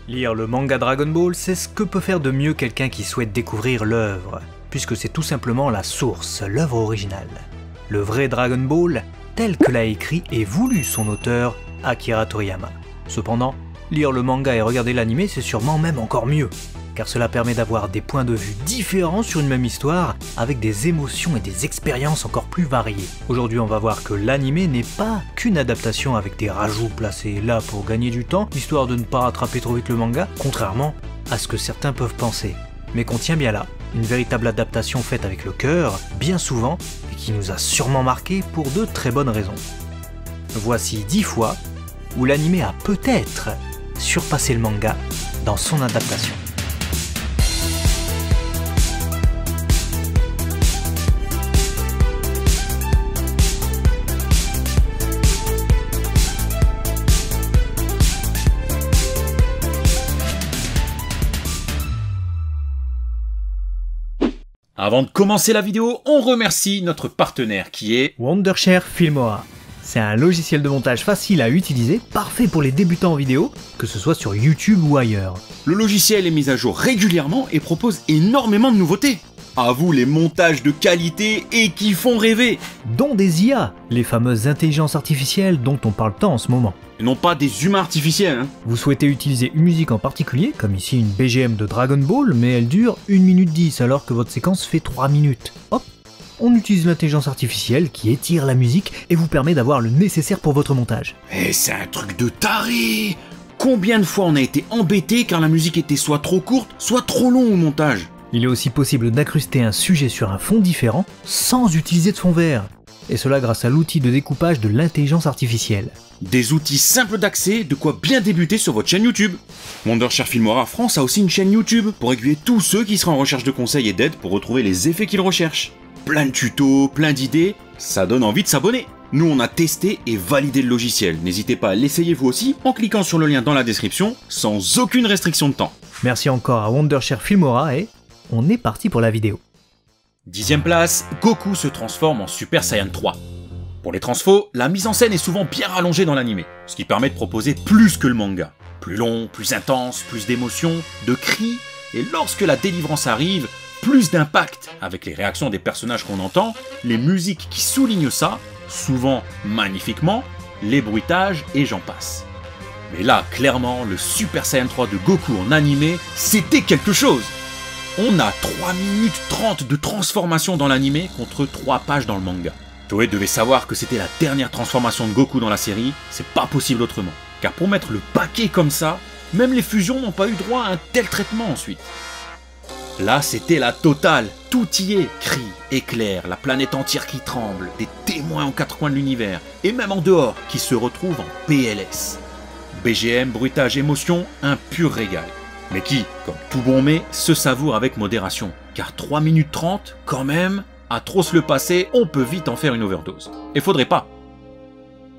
Lire le manga Dragon Ball, c'est ce que peut faire de mieux quelqu'un qui souhaite découvrir l'œuvre, puisque c'est tout simplement la source, l'œuvre originale. Le vrai Dragon Ball, tel que l'a écrit et voulu son auteur, Akira Toriyama. Cependant, lire le manga et regarder l'anime, c'est sûrement même encore mieux, car cela permet d'avoir des points de vue différents sur une même histoire, avec des émotions et des expériences encore plus variées. Aujourd'hui, on va voir que l'anime n'est pas qu'une adaptation avec des rajouts placés là pour gagner du temps, histoire de ne pas rattraper trop vite le manga, contrairement à ce que certains peuvent penser, mais qu'on tient bien là, une véritable adaptation faite avec le cœur, bien souvent, et qui nous a sûrement marqué pour de très bonnes raisons. Voici 10 fois où l'anime a peut-être surpassé le manga dans son adaptation. Avant de commencer la vidéo, on remercie notre partenaire qui est Wondershare Filmora. C'est un logiciel de montage facile à utiliser, parfait pour les débutants en vidéo, que ce soit sur YouTube ou ailleurs. Le logiciel est mis à jour régulièrement et propose énormément de nouveautés. À vous les montages de qualité et qui font rêver. Dont des IA, les fameuses intelligences artificielles dont on parle tant en ce moment. Et non pas des humains artificiels. Vous souhaitez utiliser une musique en particulier, comme ici une BGM de Dragon Ball, mais elle dure 1 minute 10 alors que votre séquence fait 3 minutes. Hop, on utilise l'intelligence artificielle qui étire la musique et vous permet d'avoir le nécessaire pour votre montage. Eh, c'est un truc de taré. Combien de fois on a été embêté car la musique était soit trop courte, soit trop long au montage. Il est aussi possible d'incruster un sujet sur un fond différent sans utiliser de fond vert. Et cela grâce à l'outil de découpage de l'intelligence artificielle. Des outils simples d'accès, de quoi bien débuter sur votre chaîne YouTube. Wondershare Filmora France a aussi une chaîne YouTube pour aiguiller tous ceux qui seraient en recherche de conseils et d'aide pour retrouver les effets qu'ils recherchent. Plein de tutos, plein d'idées, ça donne envie de s'abonner. Nous on a testé et validé le logiciel, n'hésitez pas à l'essayer vous aussi en cliquant sur le lien dans la description sans aucune restriction de temps. Merci encore à Wondershare Filmora et on est parti pour la vidéo. 10e place, Goku se transforme en Super Saiyan 3. Pour les transfos, la mise en scène est souvent bien rallongée dans l'anime, ce qui permet de proposer plus que le manga. Plus long, plus intense, plus d'émotions, de cris, et lorsque la délivrance arrive, plus d'impact avec les réactions des personnages qu'on entend, les musiques qui soulignent ça, souvent magnifiquement, les bruitages et j'en passe. Mais là, clairement, le Super Saiyan 3 de Goku en animé, c'était quelque chose. On a 3 minutes 30 de transformation dans l'anime contre 3 pages dans le manga. Toei devait savoir que c'était la dernière transformation de Goku dans la série, c'est pas possible autrement. Car pour mettre le paquet comme ça, même les fusions n'ont pas eu droit à un tel traitement ensuite. Là c'était la totale, tout y est, cris, éclairs, la planète entière qui tremble, des témoins aux 4 coins de l'univers, et même en dehors, qui se retrouvent en PLS. BGM, bruitage, émotion, un pur régal. Mais qui, comme tout bon mets, se savoure avec modération. Car 3 minutes 30, quand même, à trop se le passer, on peut vite en faire une overdose. Et faudrait pas.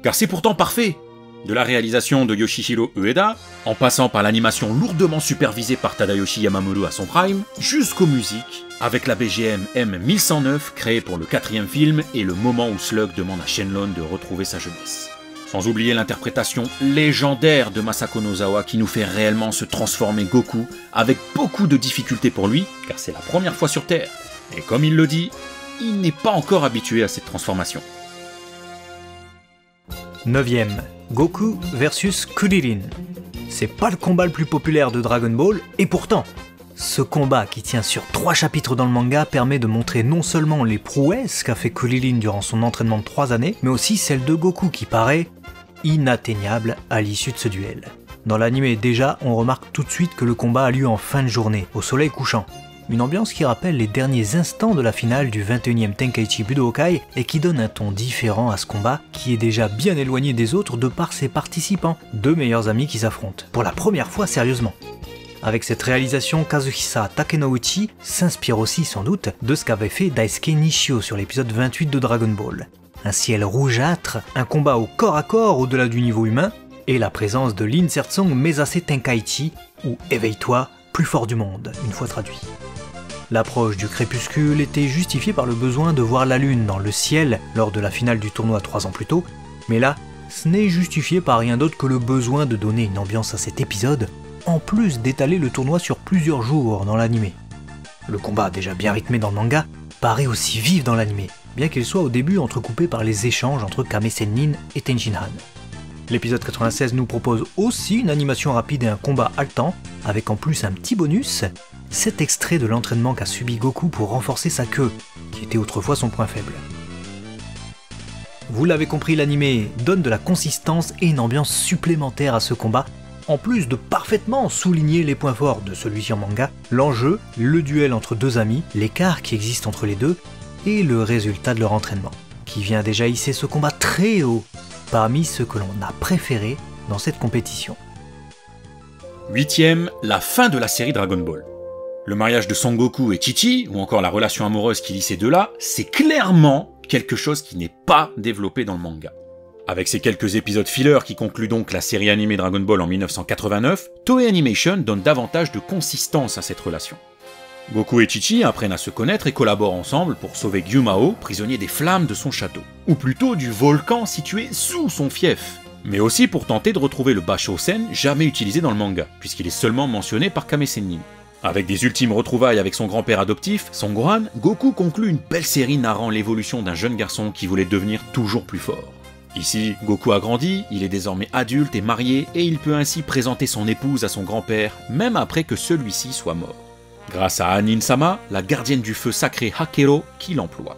Car c'est pourtant parfait. De la réalisation de Yoshihiro Ueda, en passant par l'animation lourdement supervisée par Tadayoshi Yamamoto à son prime, jusqu'aux musiques, avec la BGM M1109 créée pour le 4e film et le moment où Slug demande à Shenlong de retrouver sa jeunesse. Sans oublier l'interprétation légendaire de Masako Nozawa qui nous fait réellement se transformer Goku avec beaucoup de difficultés pour lui, car c'est la première fois sur Terre. Et comme il le dit, il n'est pas encore habitué à cette transformation. 9e, Goku versus Kuririn. C'est pas le combat le plus populaire de Dragon Ball, et pourtant, ce combat qui tient sur 3 chapitres dans le manga permet de montrer non seulement les prouesses qu'a fait Kuririn durant son entraînement de 3 années, mais aussi celle de Goku qui paraît inatteignable à l'issue de ce duel. Dans l'anime déjà, on remarque tout de suite que le combat a lieu en fin de journée, au soleil couchant. Une ambiance qui rappelle les derniers instants de la finale du 21e Tenkaichi Budokai et qui donne un ton différent à ce combat qui est déjà bien éloigné des autres de par ses participants, 2 meilleurs amis qui s'affrontent, pour la première fois sérieusement. Avec cette réalisation, Kazuhisa Takenouchi s'inspire aussi sans doute de ce qu'avait fait Daisuke Nishio sur l'épisode 28 de Dragon Ball. Un ciel rougeâtre, un combat au corps à corps au-delà du niveau humain, et la présence de l'Insertsong Mesase Tenkaichi, ou Éveille-toi, plus fort du monde, une fois traduit. L'approche du crépuscule était justifiée par le besoin de voir la lune dans le ciel lors de la finale du tournoi 3 ans plus tôt, mais là, ce n'est justifié par rien d'autre que le besoin de donner une ambiance à cet épisode en plus d'étaler le tournoi sur plusieurs jours dans l'anime. Le combat, déjà bien rythmé dans le manga, paraît aussi vif dans l'anime, bien qu'il soit au début entrecoupé par les échanges entre Kame Sennin et Tenshinhan. L'épisode 96 nous propose aussi une animation rapide et un combat haletant, avec en plus un petit bonus, cet extrait de l'entraînement qu'a subi Goku pour renforcer sa queue, qui était autrefois son point faible. Vous l'avez compris, l'anime donne de la consistance et une ambiance supplémentaire à ce combat, en plus de parfaitement souligner les points forts de celui-ci en manga, l'enjeu, le duel entre deux amis, l'écart qui existe entre les deux, et le résultat de leur entraînement, qui vient déjà hisser ce combat très haut, parmi ceux que l'on a préférés dans cette compétition. 8ème, la fin de la série Dragon Ball. Le mariage de Son Goku et Chi-Chi, ou encore la relation amoureuse qui lie ces deux-là, c'est clairement quelque chose qui n'est pas développé dans le manga. Avec ces quelques épisodes fillers qui concluent donc la série animée Dragon Ball en 1989, Toei Animation donne davantage de consistance à cette relation. Goku et Chi-Chi apprennent à se connaître et collaborent ensemble pour sauver Gyumao, prisonnier des flammes de son château, ou plutôt du volcan situé sous son fief, mais aussi pour tenter de retrouver le Bashosen jamais utilisé dans le manga, puisqu'il est seulement mentionné par Kame Sennin. Avec des ultimes retrouvailles avec son grand-père adoptif, Son Gohan, Goku conclut une belle série narrant l'évolution d'un jeune garçon qui voulait devenir toujours plus fort. Ici, Goku a grandi, il est désormais adulte et marié, et il peut ainsi présenter son épouse à son grand-père, même après que celui-ci soit mort. Grâce à Anin-sama, la gardienne du feu sacré Hakero, qui l'emploie.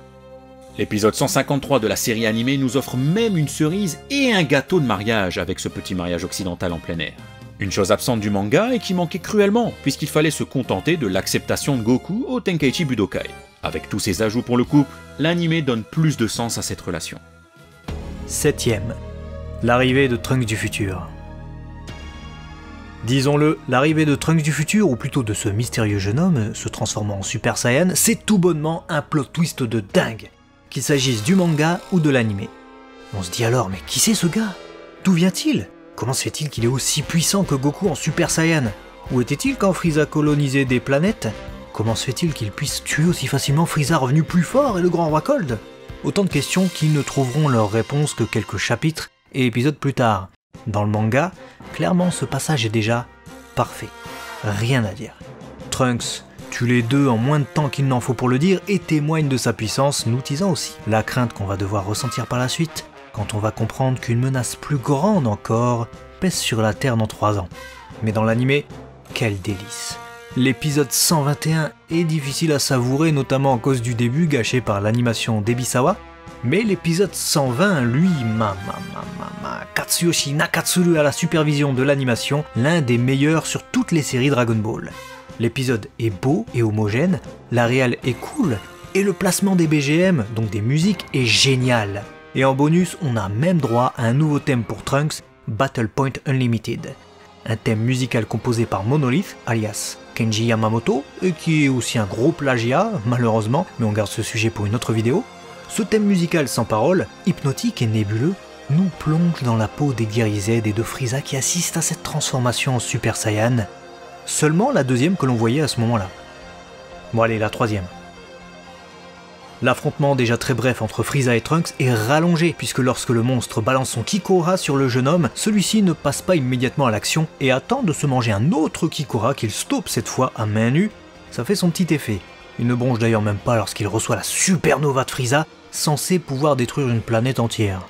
L'épisode 153 de la série animée nous offre même une cerise et un gâteau de mariage avec ce petit mariage occidental en plein air. Une chose absente du manga et qui manquait cruellement, puisqu'il fallait se contenter de l'acceptation de Goku au Tenkaichi Budokai. Avec tous ces ajouts pour le couple, l'anime donne plus de sens à cette relation. 7ème, l'arrivée de Trunks du futur. Disons-le, l'arrivée de Trunks du futur, ou plutôt de ce mystérieux jeune homme se transformant en Super Saiyan, c'est tout bonnement un plot twist de dingue, qu'il s'agisse du manga ou de l'anime. On se dit alors, mais qui c'est ce gars? D'où vient-il? Comment se fait-il qu'il est aussi puissant que Goku en Super Saiyan? Où était-il quand Frieza colonisait des planètes? Comment se fait-il qu'il puisse tuer aussi facilement Frieza revenu plus fort et le grand roi Cold? Autant de questions qui ne trouveront leur réponse que quelques chapitres et épisodes plus tard. Dans le manga, clairement ce passage est déjà parfait. Rien à dire. Trunks tue les deux en moins de temps qu'il n'en faut pour le dire et témoigne de sa puissance, nous teasant aussi la crainte qu'on va devoir ressentir par la suite quand on va comprendre qu'une menace plus grande encore pèse sur la Terre dans 3 ans. Mais dans l'anime, quel délice! L'épisode 121 est difficile à savourer, notamment à cause du début gâché par l'animation d'Ebisawa, mais l'épisode 120, lui, Katsuyoshi Nakatsuru à la supervision de l'animation, l'un des meilleurs sur toutes les séries Dragon Ball. L'épisode est beau et homogène, la réal est cool, et le placement des BGM, donc des musiques, est génial. Et en bonus, on a même droit à un nouveau thème pour Trunks, Battle Point Unlimited. Un thème musical composé par Monolith, alias Kenji Yamamoto, et qui est aussi un gros plagiat, malheureusement, mais on garde ce sujet pour une autre vidéo. Ce thème musical sans paroles, hypnotique et nébuleux, nous plonge dans la peau des guerriers Z et de Frieza qui assistent à cette transformation en Super Saiyan. Seulement la deuxième que l'on voyait à ce moment-là. Bon allez, la troisième. L'affrontement déjà très bref entre Frieza et Trunks est rallongé, puisque lorsque le monstre balance son Kikora sur le jeune homme, celui-ci ne passe pas immédiatement à l'action et attend de se manger un autre Kikora qu'il stoppe cette fois à main nue. Ça fait son petit effet. Il ne bronche d'ailleurs même pas lorsqu'il reçoit la supernova de Frieza, censée pouvoir détruire une planète entière.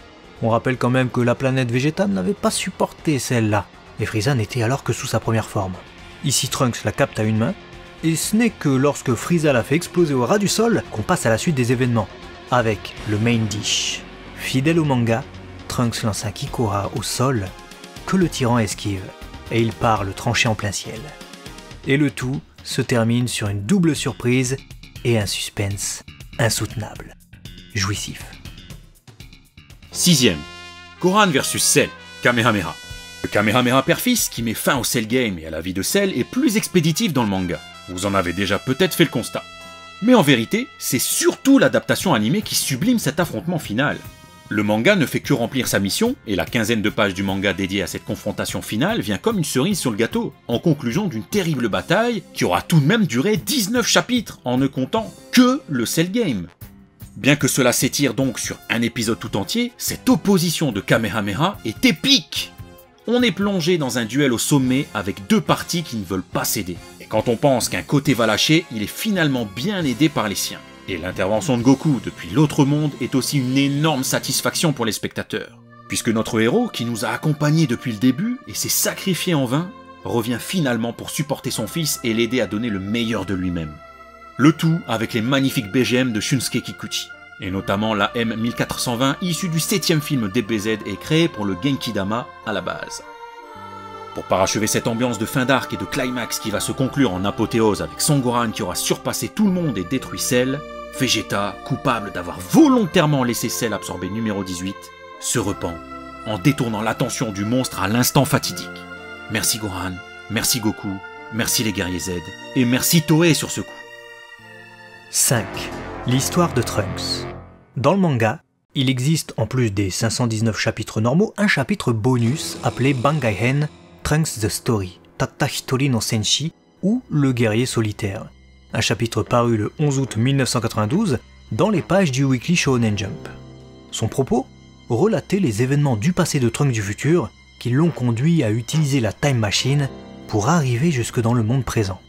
On rappelle quand même que la planète végétale n'avait pas supporté celle-là, et Frieza n'était alors que sous sa première forme. Ici Trunks la capte à une main, et ce n'est que lorsque Frieza la fait exploser au ras du sol qu'on passe à la suite des événements, avec le main dish. Fidèle au manga, Trunks lance un Kikora au sol, que le tyran esquive, et il part le trancher en plein ciel. Et le tout se termine sur une double surprise et un suspense insoutenable. Jouissif. 6ème, Gohan vs Cell, Kamehameha. Le Kamehameha père-fils qui met fin au Cell Game et à la vie de Cell est plus expéditif dans le manga. Vous en avez déjà peut-être fait le constat. Mais en vérité, c'est surtout l'adaptation animée qui sublime cet affrontement final. Le manga ne fait que remplir sa mission, et la quinzaine de pages du manga dédiée à cette confrontation finale vient comme une cerise sur le gâteau, en conclusion d'une terrible bataille qui aura tout de même duré 19 chapitres, en ne comptant que le Cell Game. Bien que cela s'étire donc sur un épisode tout entier, cette opposition de Kamehameha est épique. on est plongé dans un duel au sommet avec deux parties qui ne veulent pas céder. Et quand on pense qu'un côté va lâcher, il est finalement bien aidé par les siens. Et l'intervention de Goku depuis l'autre monde est aussi une énorme satisfaction pour les spectateurs. Puisque notre héros, qui nous a accompagnés depuis le début et s'est sacrifié en vain, revient finalement pour supporter son fils et l'aider à donner le meilleur de lui-même. Le tout avec les magnifiques BGM de Shunsuke Kikuchi, et notamment la M1420 issue du 7e film DBZ et créée pour le Genki-dama à la base. Pour parachever cette ambiance de fin d'arc et de climax qui va se conclure en apothéose avec Son Gohan qui aura surpassé tout le monde et détruit Cell, Vegeta, coupable d'avoir volontairement laissé Cell absorber numéro 18, se repent en détournant l'attention du monstre à l'instant fatidique. Merci Gohan, merci Goku, merci les guerriers Z, et merci Toei sur ce coup. 5. L'histoire de Trunks. Dans le manga, il existe en plus des 519 chapitres normaux, un chapitre bonus appelé Bangaihen Trunks the Story, Tatta Hitori no Senshi, ou Le guerrier solitaire. Un chapitre paru le 11 août 1992 dans les pages du Weekly Shonen Jump. Son propos ? Relater les événements du passé de Trunks du futur qui l'ont conduit à utiliser la Time Machine pour arriver jusque dans le monde présent.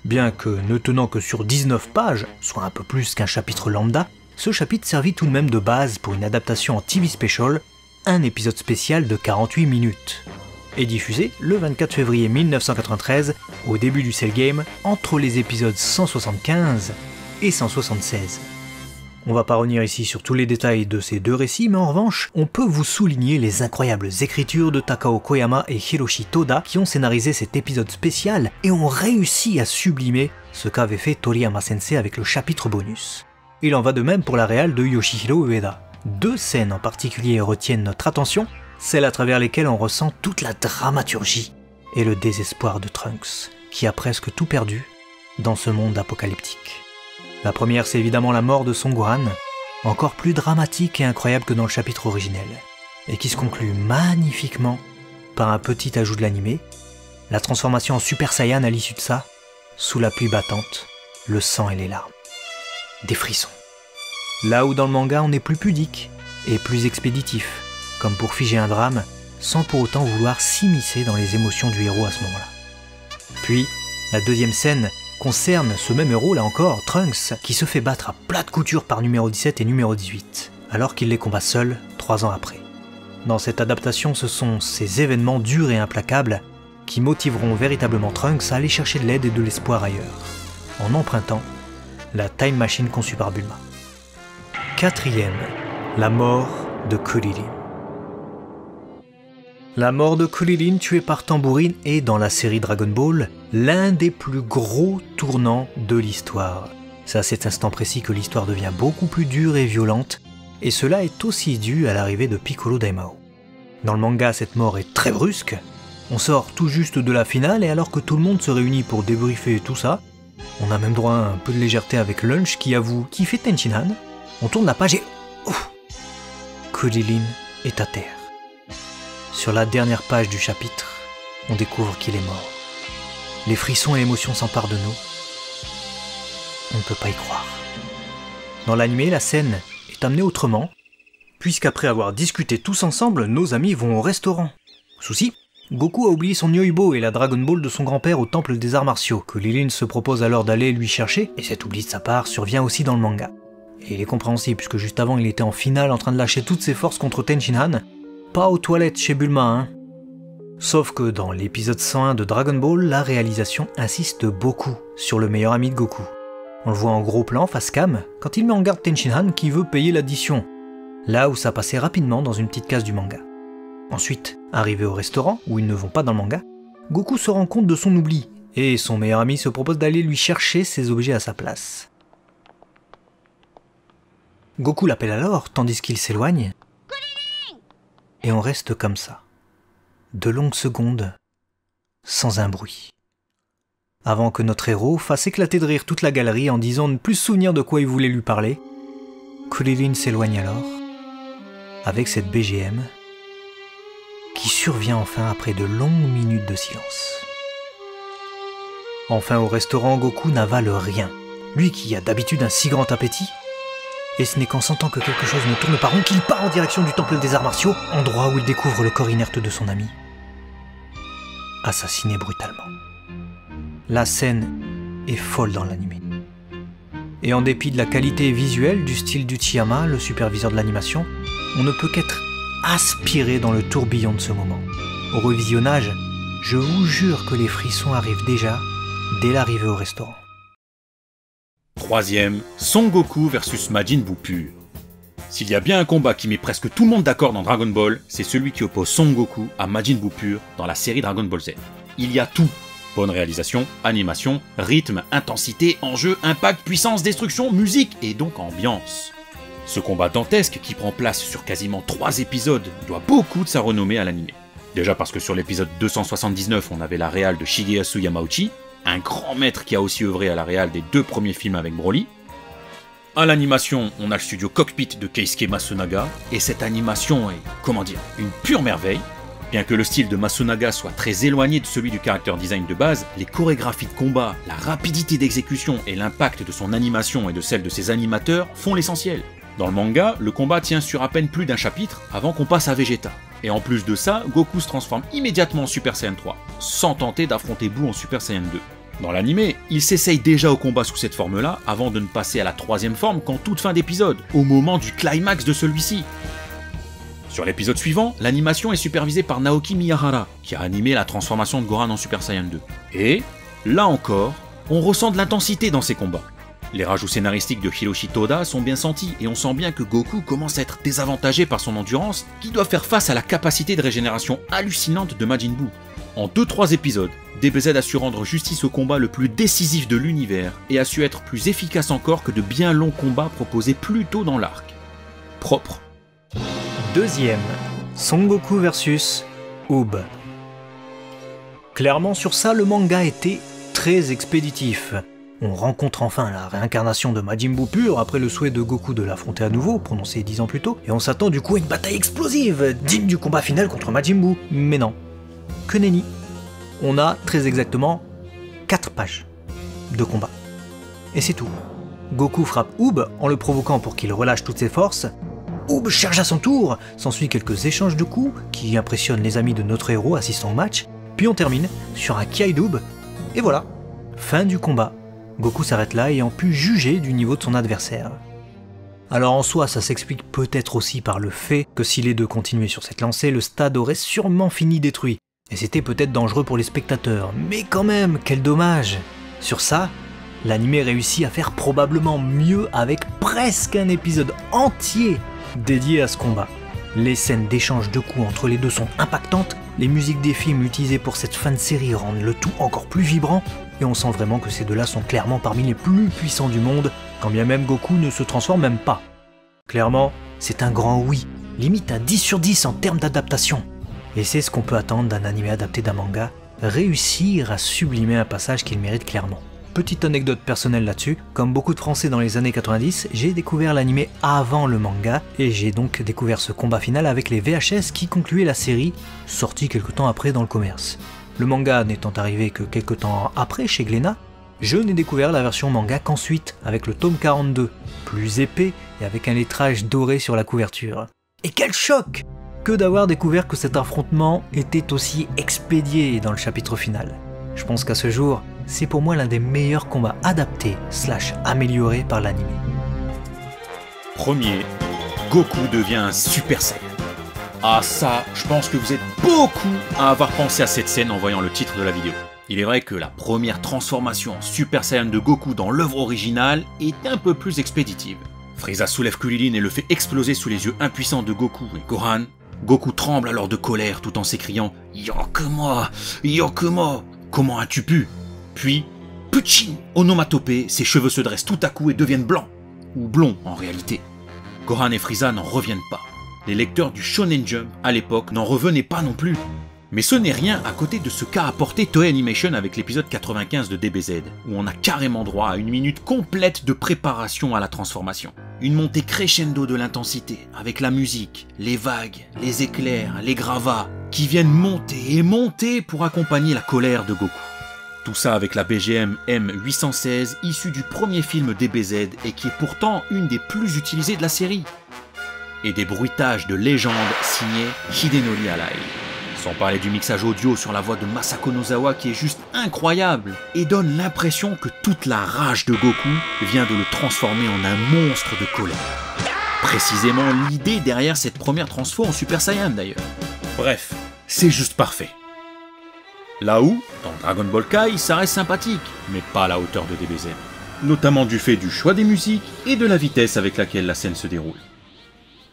Bien que ne tenant que sur 19 pages, soit un peu plus qu'un chapitre lambda, ce chapitre servit tout de même de base pour une adaptation en TV Special, un épisode spécial de 48 minutes, et diffusé le 24 février 1993 au début du Cell Game entre les épisodes 175 et 176. On va pas revenir ici sur tous les détails de ces deux récits, mais en revanche, on peut vous souligner les incroyables écritures de Takao Koyama et Hiroshi Toda qui ont scénarisé cet épisode spécial et ont réussi à sublimer ce qu'avait fait Toriyama Sensei avec le chapitre bonus. Il en va de même pour la réal de Yoshihiro Ueda. Deux scènes en particulier retiennent notre attention, celles à travers lesquelles on ressent toute la dramaturgie et le désespoir de Trunks, qui a presque tout perdu dans ce monde apocalyptique. La première, c'est évidemment la mort de Son Gohan, encore plus dramatique et incroyable que dans le chapitre originel, et qui se conclut magnifiquement par un petit ajout de l'animé, la transformation en Super Saiyan à l'issue de ça, sous la pluie battante, le sang et les larmes. Des frissons. Là où dans le manga on est plus pudique et plus expéditif, comme pour figer un drame, sans pour autant vouloir s'immiscer dans les émotions du héros à ce moment-là. Puis, la deuxième scène concerne ce même héros, là encore, Trunks, qui se fait battre à plat de couture par numéro 17 et numéro 18, alors qu'il les combat seul 3 ans après. Dans cette adaptation, ce sont ces événements durs et implacables qui motiveront véritablement Trunks à aller chercher de l'aide et de l'espoir ailleurs, en empruntant la Time Machine conçue par Bulma. 4e, la mort de Krillin. La mort de Krillin tué par Tambourine est, dans la série Dragon Ball, l'un des plus gros tournants de l'histoire. C'est à cet instant précis que l'histoire devient beaucoup plus dure et violente, et cela est aussi dû à l'arrivée de Piccolo Daimao. Dans le manga, cette mort est très brusque, on sort tout juste de la finale, et alors que tout le monde se réunit pour débriefer tout ça, on a même droit à un peu de légèreté avec Lunch qui avoue qu'il fait Tenshinhan, on tourne la page et... Ouf, Krillin est à terre. Sur la dernière page du chapitre, on découvre qu'il est mort. Les frissons et l'émotion s'emparent de nous. On ne peut pas y croire. Dans l'animé, la scène est amenée autrement, puisqu'après avoir discuté tous ensemble, nos amis vont au restaurant. Souci, Goku a oublié son Yoibo et la Dragon Ball de son grand-père au temple des arts martiaux, que Krillin se propose alors d'aller lui chercher, et cet oubli de sa part survient aussi dans le manga. Et il est compréhensible, puisque juste avant il était en finale en train de lâcher toutes ses forces contre Tenshinhan, pas aux toilettes chez Bulma, hein. Sauf que dans l'épisode 101 de Dragon Ball, la réalisation insiste beaucoup sur le meilleur ami de Goku. On le voit en gros plan face cam, quand il met en garde Tenshinhan qui veut payer l'addition, là où ça passait rapidement dans une petite case du manga. Ensuite, arrivé au restaurant, où ils ne vont pas dans le manga, Goku se rend compte de son oubli, et son meilleur ami se propose d'aller lui chercher ses objets à sa place. Goku l'appelle alors, tandis qu'il s'éloigne, et on reste comme ça, de longues secondes, sans un bruit. Avant que notre héros fasse éclater de rire toute la galerie en disant ne plus se souvenir de quoi il voulait lui parler, Krillin s'éloigne alors, avec cette BGM, qui survient enfin après de longues minutes de silence. Enfin au restaurant, Goku n'avale rien, lui qui a d'habitude un si grand appétit. Et ce n'est qu'en sentant que quelque chose ne tourne pas rond qu'il part en direction du temple des arts martiaux, endroit où il découvre le corps inerte de son ami. assassiné brutalement. La scène est folle dans l'anime. Et en dépit de la qualité visuelle du style d'Uchiyama, le superviseur de l'animation, on ne peut qu'être aspiré dans le tourbillon de ce moment. Au revisionnage, je vous jure que les frissons arrivent déjà dès l'arrivée au restaurant. Troisième, Son Goku versus Majin Buu pur. S'il y a bien un combat qui met presque tout le monde d'accord dans Dragon Ball, c'est celui qui oppose Son Goku à Majin Buu pur dans la série Dragon Ball Z. Il y a tout. Bonne réalisation, animation, rythme, intensité, enjeu, impact, puissance, destruction, musique et donc ambiance. Ce combat dantesque qui prend place sur quasiment 3 épisodes doit beaucoup de sa renommée à l'anime. Déjà parce que sur l'épisode 279 on avait la réal de Shigeyasu Yamauchi, un grand maître qui a aussi œuvré à la réal des 2 premiers films avec Broly. À l'animation, on a le studio Cockpit de Keisuke Masunaga, et cette animation est, une pure merveille. Bien que le style de Masunaga soit très éloigné de celui du character design de base, les chorégraphies de combat, la rapidité d'exécution et l'impact de son animation et de celle de ses animateurs font l'essentiel. Dans le manga, le combat tient sur à peine plus d'un chapitre avant qu'on passe à Vegeta. Et en plus de ça, Goku se transforme immédiatement en Super Saiyan 3, sans tenter d'affronter Buu en Super Saiyan 2. Dans l'anime, il s'essaye déjà au combat sous cette forme-là, avant de ne passer à la 3e forme qu'en toute fin d'épisode, au moment du climax de celui-ci. Sur l'épisode suivant, l'animation est supervisée par Naoki Miyahara, qui a animé la transformation de Gohan en Super Saiyan 2. Et, là encore, on ressent de l'intensité dans ces combats. Les rajouts scénaristiques de Hiroshi Toda sont bien sentis, et on sent bien que Goku commence à être désavantagé par son endurance, qui doit faire face à la capacité de régénération hallucinante de Majin Buu. En 2-3 épisodes, DBZ a su rendre justice au combat le plus décisif de l'univers, et a su être plus efficace encore que de bien longs combats proposés plus tôt dans l'arc. Propre. Deuxième, Son Goku versus Oob. Clairement sur ça, le manga était très expéditif. On rencontre enfin la réincarnation de Majin Buu pur après le souhait de Goku de l'affronter à nouveau, prononcé 10 ans plus tôt, et on s'attend du coup à une bataille explosive, digne du combat final contre Majin Buu. Mais non, que nenni. On a très exactement 4 pages de combat. Et c'est tout. Goku frappe Oob en le provoquant pour qu'il relâche toutes ses forces. Oob charge à son tour, s'ensuit quelques échanges de coups qui impressionnent les amis de notre héros assistant au match, puis on termine sur un Kiai d'Oob, et voilà, fin du combat. Goku s'arrête là ayant pu juger du niveau de son adversaire. Alors en soi, ça s'explique peut-être aussi par le fait que si les deux continuaient sur cette lancée, le stade aurait sûrement fini détruit, et c'était peut-être dangereux pour les spectateurs, mais quand même, quel dommage! Sur ça, l'anime réussit à faire probablement mieux avec presque un épisode entier dédié à ce combat. Les scènes d'échange de coups entre les deux sont impactantes, les musiques des films utilisées pour cette fin de série rendent le tout encore plus vibrant, et on sent vraiment que ces deux-là sont clairement parmi les plus puissants du monde, quand bien même Goku ne se transforme même pas. Clairement, c'est un grand oui, limite à 10 sur 10 en termes d'adaptation. Et c'est ce qu'on peut attendre d'un animé adapté d'un manga, réussir à sublimer un passage qu'il mérite clairement. Petite anecdote personnelle là-dessus, comme beaucoup de Français dans les années 90, j'ai découvert l'animé avant le manga, et j'ai donc découvert ce combat final avec les VHS qui concluaient la série, sortie quelque temps après dans le commerce. Le manga n'étant arrivé que quelque temps après chez Glénat, je n'ai découvert la version manga qu'ensuite, avec le tome 42, plus épais et avec un lettrage doré sur la couverture. Et quel choc que d'avoir découvert que cet affrontement était aussi expédié dans le chapitre final. Je pense qu'à ce jour, c'est pour moi l'un des meilleurs combats adaptés / améliorés par l'anime. Premier, Goku devient un Super Saiyan. Ah ça, je pense que vous êtes beaucoup à avoir pensé à cette scène en voyant le titre de la vidéo. Il est vrai que la première transformation en Super Saiyan de Goku dans l'œuvre originale est un peu plus expéditive. Frieza soulève Krillin et le fait exploser sous les yeux impuissants de Goku et Gohan. Goku tremble alors de colère tout en s'écriant « Yokuma, Yokuma, comment as-tu pu ?» Puis, Puchin, onomatopée, ses cheveux se dressent tout à coup et deviennent blancs. Ou blonds en réalité. Gohan et Frieza n'en reviennent pas. Les lecteurs du Shonen Jump, à l'époque, n'en revenaient pas non plus. Mais ce n'est rien à côté de ce qu'a apporté Toei Animation avec l'épisode 95 de DBZ, où on a carrément droit à une minute complète de préparation à la transformation. Une montée crescendo de l'intensité, avec la musique, les vagues, les éclairs, les gravats, qui viennent monter et monter pour accompagner la colère de Goku. Tout ça avec la BGM M816 issue du premier film DBZ et qui est pourtant une des plus utilisées de la série. Et des bruitages de légende signés Hidenori Arai. Sans parler du mixage audio sur la voix de Masako Nozawa qui est juste incroyable et donne l'impression que toute la rage de Goku vient de le transformer en un monstre de colère. Précisément l'idée derrière cette première transfo en Super Saiyan d'ailleurs. Bref, c'est juste parfait. Là où, dans Dragon Ball Kai, ça reste sympathique, mais pas à la hauteur de DBZ. Notamment du fait du choix des musiques et de la vitesse avec laquelle la scène se déroule.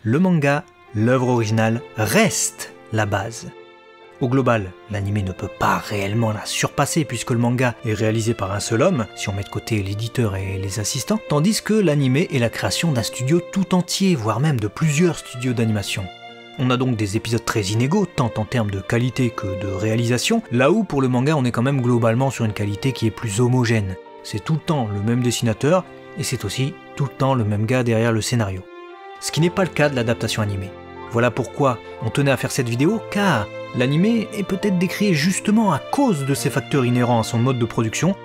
Le manga, l'œuvre originale, reste la base. Au global, l'anime ne peut pas réellement la surpasser puisque le manga est réalisé par un seul homme, si on met de côté l'éditeur et les assistants, tandis que l'anime est la création d'un studio tout entier, voire même de plusieurs studios d'animation. On a donc des épisodes très inégaux, tant en termes de qualité que de réalisation, là où pour le manga on est quand même globalement sur une qualité qui est plus homogène. C'est tout le temps le même dessinateur, et c'est aussi tout le temps le même gars derrière le scénario. Ce qui n'est pas le cas de l'adaptation animée. Voilà pourquoi on tenait à faire cette vidéo, car l'anime est peut-être décrié justement à cause de ces facteurs inhérents à son mode de production,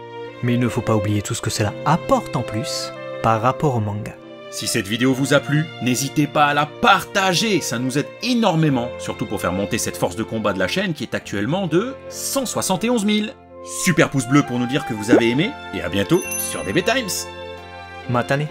mais il ne faut pas oublier tout ce que cela apporte en plus par rapport au manga. Si cette vidéo vous a plu, n'hésitez pas à la partager, ça nous aide énormément, surtout pour faire monter cette force de combat de la chaîne qui est actuellement de 171 000. Super pouce bleu pour nous dire que vous avez aimé, et à bientôt sur DB Times. Matane.